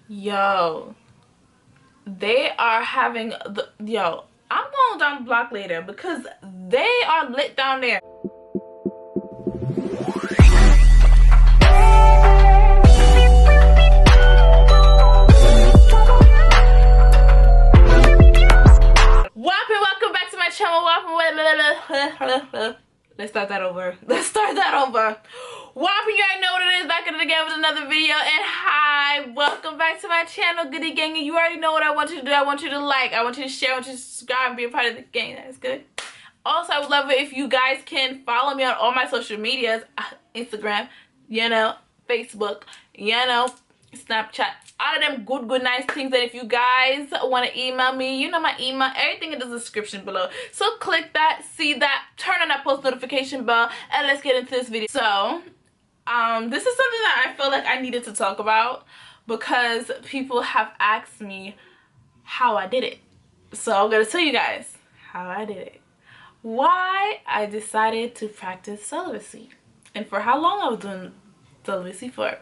Yo, they are having I'm going down the block later because they are lit down there. Welcome back to my channel. Let's start that over. Whopping, you already know what it is. Back at it again with another video. And hi, welcome back to my channel, Goodie Gang. You already know what I want you to do. I want you to like, I want you to share, I want you to subscribe and be a part of the gang. That's good. Also, I would love it if you guys can follow me on all my social medias. Instagram, Facebook, Snapchat, all of them good nice things. That if you guys want to email me, you know my email, everything in the description below. So click that, see that, turn on that post notification bell, and let's get into this video. So this is something that I feel like I needed to talk about because people have asked me how I did it. So I'm gonna tell you guys how I did it, why I decided to practice celibacy, and for how long I was doing celibacy for.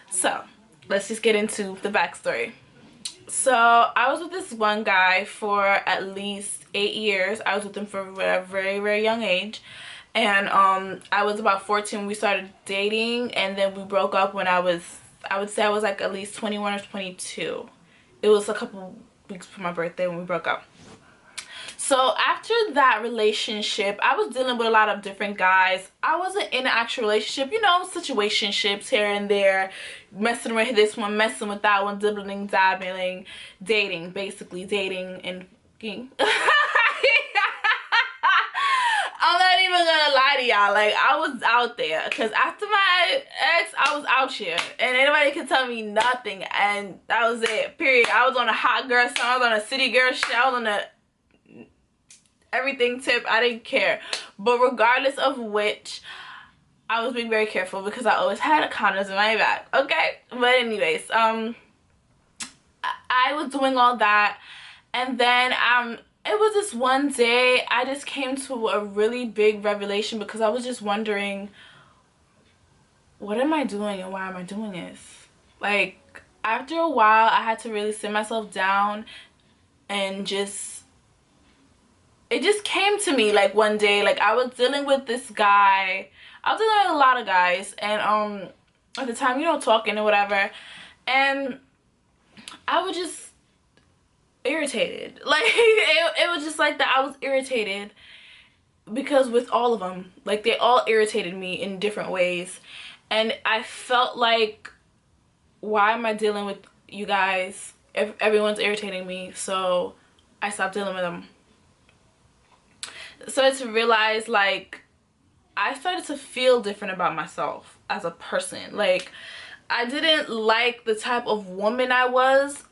So let's just get into the backstory. So I was with this one guy for at least 8 years. I was with him for a very young age, and I was about 14 when we started dating, and then we broke up when I would say I was like at least 21 or 22. It was a couple weeks for my birthday when we broke up. So after that relationship, I was dealing with a lot of different guys. I wasn't in an actual relationship, situationships here and there, messing with this one, messing with that one, dibbling, dabbling, dating, basically dating and fucking. I'm not even gonna lie to y'all, like I was out there, because after my ex, I was out here, and anybody could tell me nothing, and that was it, period. I was on a hot girl song, I was on a city girl shit, I was on a everything tip. I didn't care, but regardless of which, I was being very careful because I always had condoms in my bag. Okay, but anyways, I was doing all that, and then it was this one day I just came to a really big revelation because I was just wondering, what am I doing and why am I doing this? Like, after a while I had to really sit myself down and it just came to me, like one day, like I was dealing with this guy. I was dealing with a lot of guys, and at the time, talking and whatever, and I was just irritated. Like it was just like that. I was irritated because with all of them, like they all irritated me in different ways, and I felt like, why am I dealing with you guys if everyone's irritating me? So I stopped dealing with them. So to realize, like, I started to feel different about myself as a person. Like, I didn't like the type of woman I was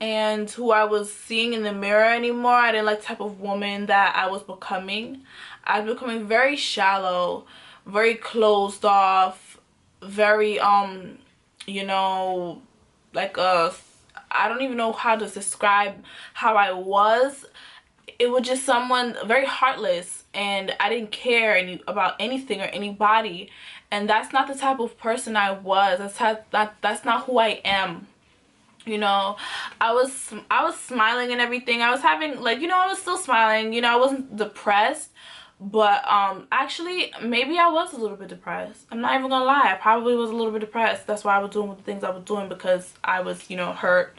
and who I was seeing in the mirror anymore. I didn't like the type of woman that I was becoming. I was becoming very shallow, very closed off, very like I don't even know how to describe how I was. It was just someone very heartless, and I didn't care about anything or anybody, and that's not the type of person I was. That's not who I am. I was smiling and everything. I was having, like, I was still smiling. I wasn't depressed, but actually maybe I was a little bit depressed. I'm not even gonna lie, I probably was a little bit depressed. That's why I was doing the things I was doing, because I was hurt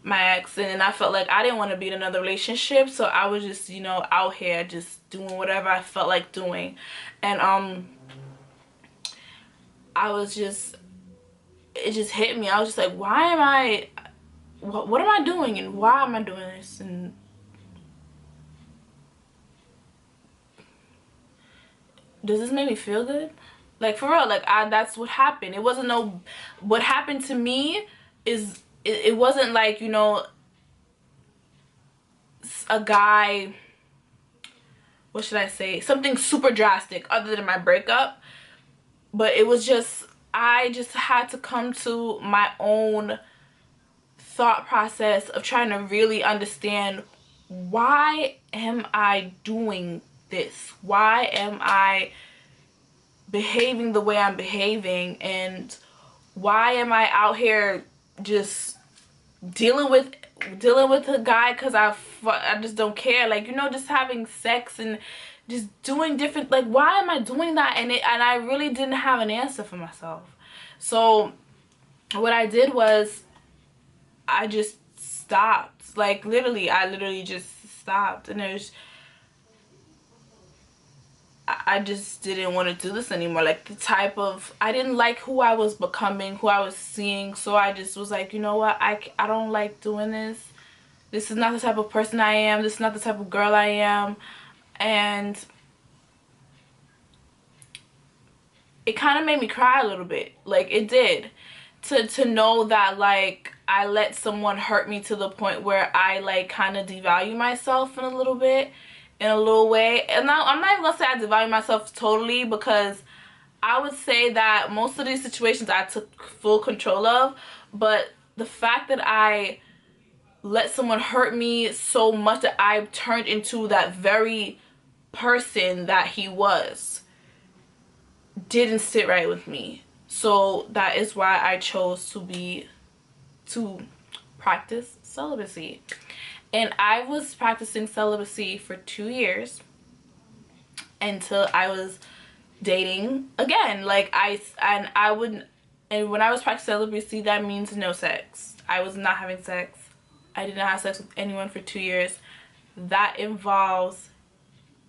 my ex, and I felt like I didn't want to be in another relationship, so I was just out here just doing whatever I felt like doing. And I was just, it just hit me. I was just like, why am I, what am I doing, and why am I doing this? And does this make me feel good? Like, for real, like, that's what happened. It wasn't what happened to me is, it wasn't like, a guy, what should I say, something super drastic other than my breakup, but it was just, I just had to come to my own thought process of trying to really understand, why am I doing this? Why am I behaving the way I'm behaving, and why am I out here just dealing with a guy because I just don't care, like, you know, just having sex and just doing different, like, why am I doing that? And I really didn't have an answer for myself. So what I did was I just stopped. Like, literally, I literally just stopped. And I just didn't want to do this anymore. Like, I didn't like who I was becoming, who I was seeing. So I just was like, you know what, I don't like doing this. This is not the type of person I am. This is not the type of girl I am. And it kind of made me cry a little bit. Like, it did. To know that, like, I let someone hurt me to the point where I, like, kind of devalue myself in a little bit, in a little way. And now, I'm not even gonna say I devalue myself totally, because I would say that most of these situations I took full control of. But the fact that I let someone hurt me so much that I turned into that very person that he was didn't sit right with me. So that is why I chose to practice celibacy. And I was practicing celibacy for 2 years until I was dating again. Like, and when I was practicing celibacy, that means no sex. I was not having sex. I did not have sex with anyone for 2 years. That involves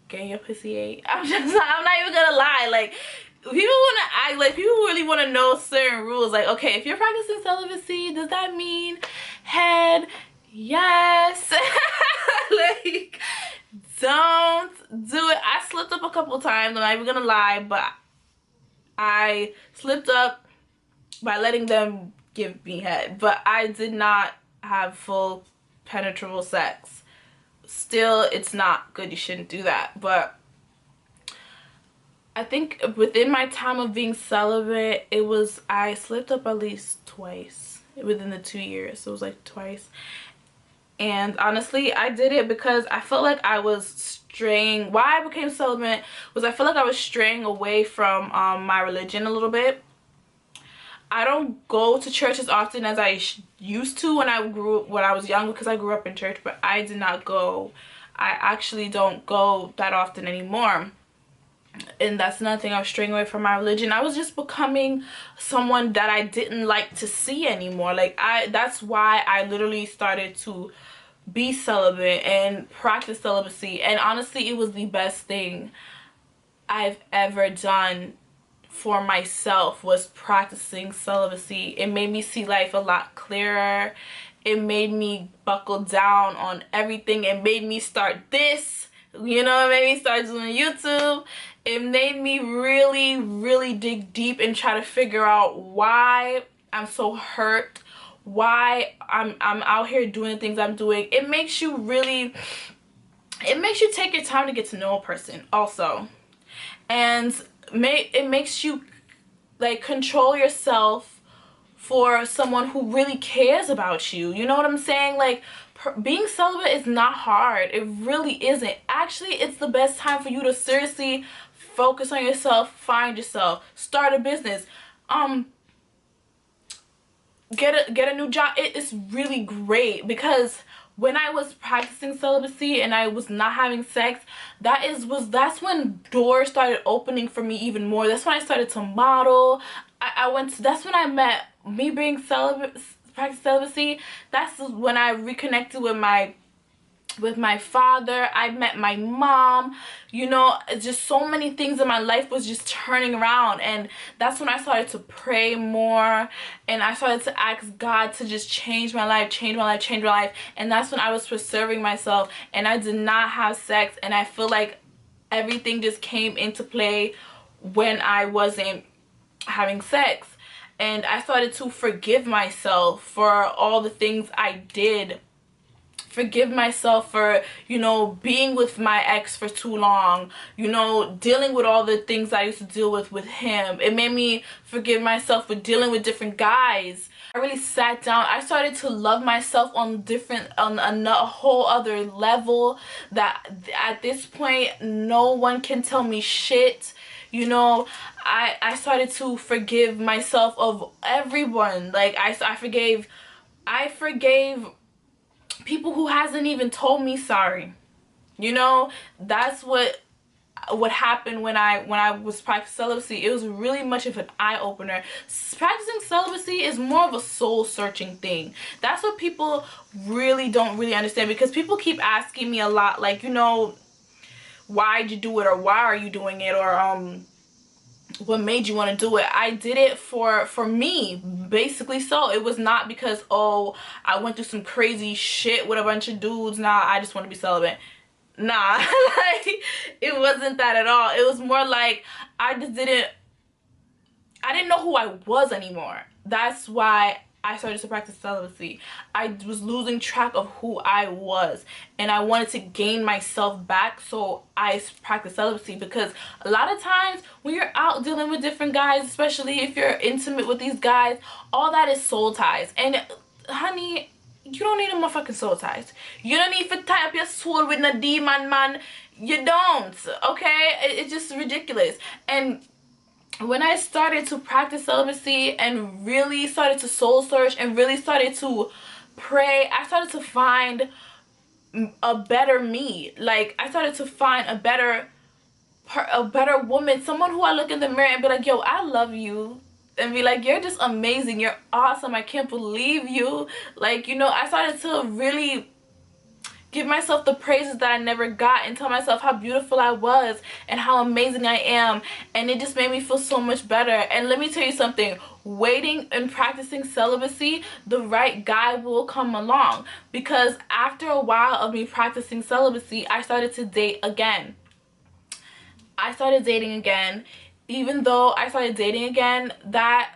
getting your pussy ate. I'm not even gonna lie. Like, people want to act like, people really want to know certain rules. Like, okay, if you're practicing celibacy, does that mean head? Yes. Like, don't do it. I slipped up a couple times, I'm not even gonna lie, but I slipped up by letting them give me head, but I did not have full penetrable sex. Still, it's not good. You shouldn't do that. But I think within my time of being celibate, I slipped up at least twice within the 2 years. So it was like twice. And honestly, I did it because I felt like I was straying. Why I became celibate was I felt like I was straying away from my religion a little bit. I don't go to church as often as I used to when I was young, because I grew up in church, but I did not go. I actually don't go that often anymore. And that's another thing. I was straying away from my religion. I was just becoming someone that I didn't like to see anymore. Like, that's why I literally started to be celibate and practice celibacy. And honestly, it was the best thing I've ever done for myself, was practicing celibacy. It made me see life a lot clearer. It made me buckle down on everything. It made me start this, you know, it made me start doing YouTube. It made me really, really dig deep and try to figure out why I'm so hurt, why I'm out here doing the things I'm doing. It makes you take your time to get to know a person also. And it makes you, like, control yourself for someone who really cares about you. You know what I'm saying? Like, being celibate is not hard. It really isn't. Actually, it's the best time for you to seriously focus on yourself, find yourself, start a business, get a new job. It is really great, because when I was practicing celibacy and I was not having sex, that's when doors started opening for me even more. That's when I started to model. That's when I met, me being practicing celibacy, that's when I reconnected with my father. I met my mom. You know, just so many things in my life was just turning around, and that's when I started to pray more, and I started to ask God to just change my life, change my life, change my life. And that's when I was preserving myself, and I did not have sex, and I feel like everything just came into play when I wasn't having sex. And I started to forgive myself for all the things I did, forgive myself for, you know, being with my ex for too long, you know, dealing with all the things I used to deal with him. It made me forgive myself for dealing with different guys. I really sat down. I started to love myself on a whole other level, that at this point no one can tell me shit. You know, I started to forgive myself of everyone. Like, I forgave I forgave people who hasn't even told me sorry. You know, that's what happened when I was practicing celibacy. It was really much of an eye-opener. Practicing celibacy is more of a soul-searching thing. That's what people don't really understand, because people keep asking me a lot, like, you know, why'd you do it, or why are you doing it, or what made you want to do it. I did it for me, basically. So it was not because, oh, I went through some crazy shit with a bunch of dudes, nah, I just want to be celibate. Nah. Like, it wasn't that at all. It was more like I didn't know who I was anymore. That's why I started to practice celibacy. I was losing track of who I was, and I wanted to gain myself back, so I practiced celibacy. Because a lot of times when you're out dealing with different guys, especially if you're intimate with these guys, all that is soul ties. And honey, you don't need a motherfucking soul ties. You don't need to tie up your soul with a demon, man. You don't, okay? It's just ridiculous. And when I started to practice celibacy and really started to soul search and really started to pray, I started to find a better me. Like, I started to find a better woman, someone who I look in the mirror and be like, yo, I love you, and be like, you're just amazing, you're awesome, I can't believe you. Like, you know, I started to really give myself the praises that I never got, and tell myself how beautiful I was and how amazing I am. And it just made me feel so much better. And let me tell you something, waiting and practicing celibacy, the right guy will come along. Because after a while of me practicing celibacy, I started to date again. I started dating again. Even though I started dating again, that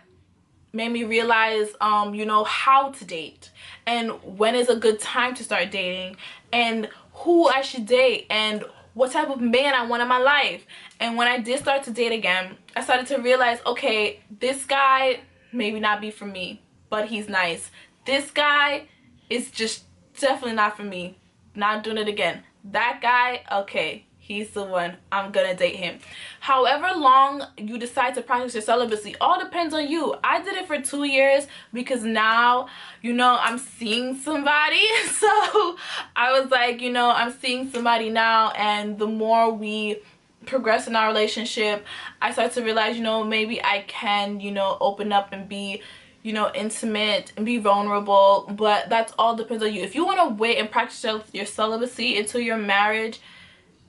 made me realize, you know, how to date, and when is a good time to start dating, and who I should date, and what type of man I want in my life. And when I did start to date again, I started to realize, okay, this guy maybe not be for me, but he's nice. This guy is just definitely not for me. Not doing it again. That guy, okay, he's the one, I'm gonna date him. However long you decide to practice your celibacy, all depends on you. I did it for 2 years because now, you know, I'm seeing somebody. So I was like, you know, I'm seeing somebody now, and the more we progress in our relationship, I start to realize, you know, maybe I can, you know, open up and be, you know, intimate and be vulnerable. But that's all depends on you. If you want to wait and practice your celibacy until your marriage,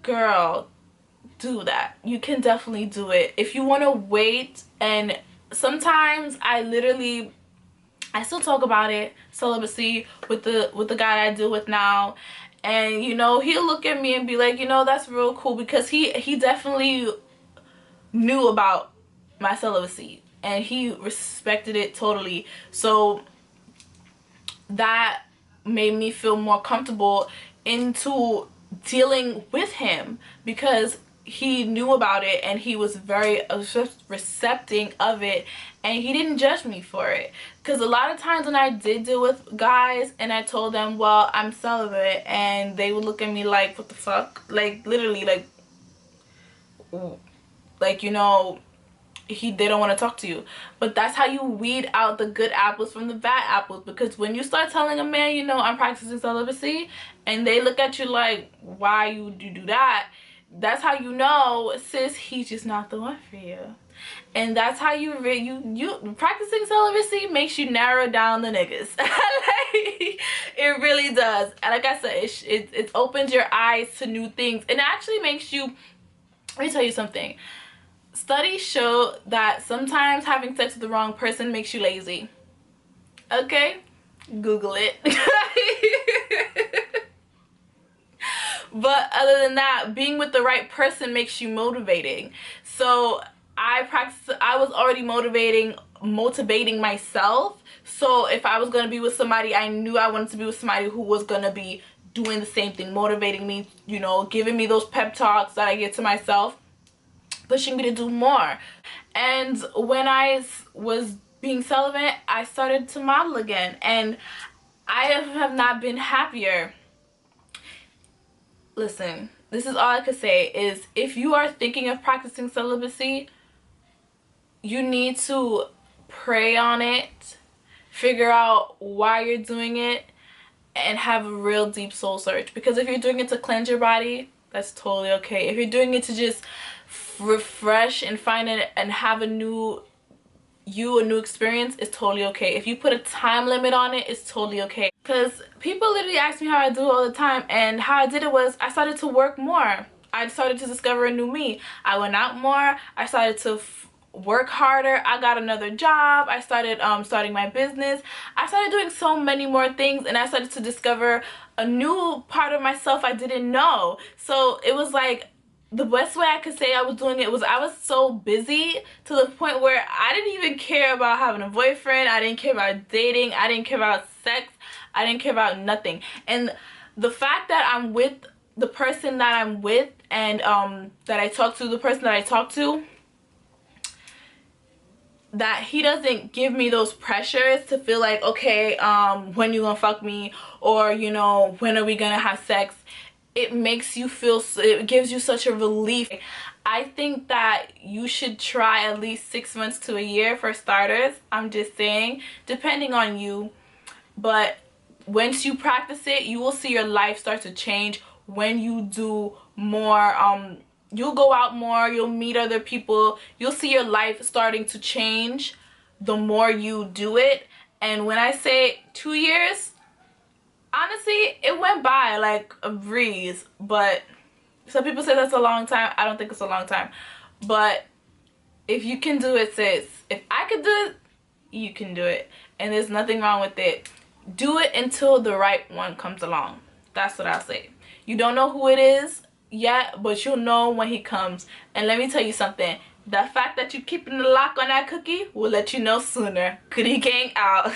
girl, do that. You can definitely do it. If you want to wait, and sometimes I still talk about it, celibacy, with the guy I deal with now, and you know, he'll look at me and be like, you know, that's real cool, because he definitely knew about my celibacy and he respected it totally. So that made me feel more comfortable into dealing with him, because he knew about it and he was very receptive of it, and he didn't judge me for it. Because a lot of times when I did deal with guys and I told them, well, I'm celibate, and they would look at me like, what the fuck, like literally like you know, they don't want to talk to you. But that's how you weed out the good apples from the bad apples. Because when you start telling a man, you know, I'm practicing celibacy, and they look at you like, why you do that, that's how you know, sis, he's just not the one for you. And that's how you practicing celibacy makes you narrow down the niggas. Like, it really does. And like I said, it opens your eyes to new things, and it actually makes you, let me tell you something. Studies show that sometimes having sex with the wrong person makes you lazy. Okay? Google it. But other than that, being with the right person makes you motivating. So I was already motivating myself. So if I was going to be with somebody, I knew I wanted to be with somebody who was going to be doing the same thing, motivating me, you know, giving me those pep talks that I give to myself, pushing me to do more. And when I was being celibate, I started to model again, and I have not been happier. Listen, this is all I could say is, if you are thinking of practicing celibacy, you need to pray on it, figure out why you're doing it, and have a real deep soul search. Because if you're doing it to cleanse your body, that's totally okay. If you're doing it to just refresh and find it and have a new experience, it's totally okay. If you put a time limit on it, it's totally okay. Because people literally ask me how I do it all the time, and how I did it was I started to work more. I started to discover a new me. I went out more. I started to work harder. I got another job. I started starting my business. I started doing so many more things, and I started to discover a new part of myself I didn't know. So it was like, the best way I could say I was doing it was I was so busy to the point where I didn't even care about having a boyfriend. I didn't care about dating. I didn't care about sex. I didn't care about nothing. And the fact that I'm with the person that I'm with, and that I talk to, the person that I talk to, that he doesn't give me those pressures to feel like, okay, when you gonna fuck me, or, you know, when are we gonna have sex, it makes you feel, it gives you such a relief. I think that you should try at least 6 months to a year for starters. I'm just saying, depending on you. But once you practice it, you will see your life start to change when you do more. You'll go out more, you'll meet other people, you'll see your life starting to change the more you do it. And when I say 2 years, honestly, it went by like a breeze. But some people say that's a long time. I don't think it's a long time. But if you can do it, sis, if I could do it, you can do it. And there's nothing wrong with it. Do it until the right one comes along. That's what I'll say. You don't know who it is yet, but you'll know when he comes. And let me tell you something. The fact that you're keeping the lock on that cookie will let you know sooner. Goodie Gang out.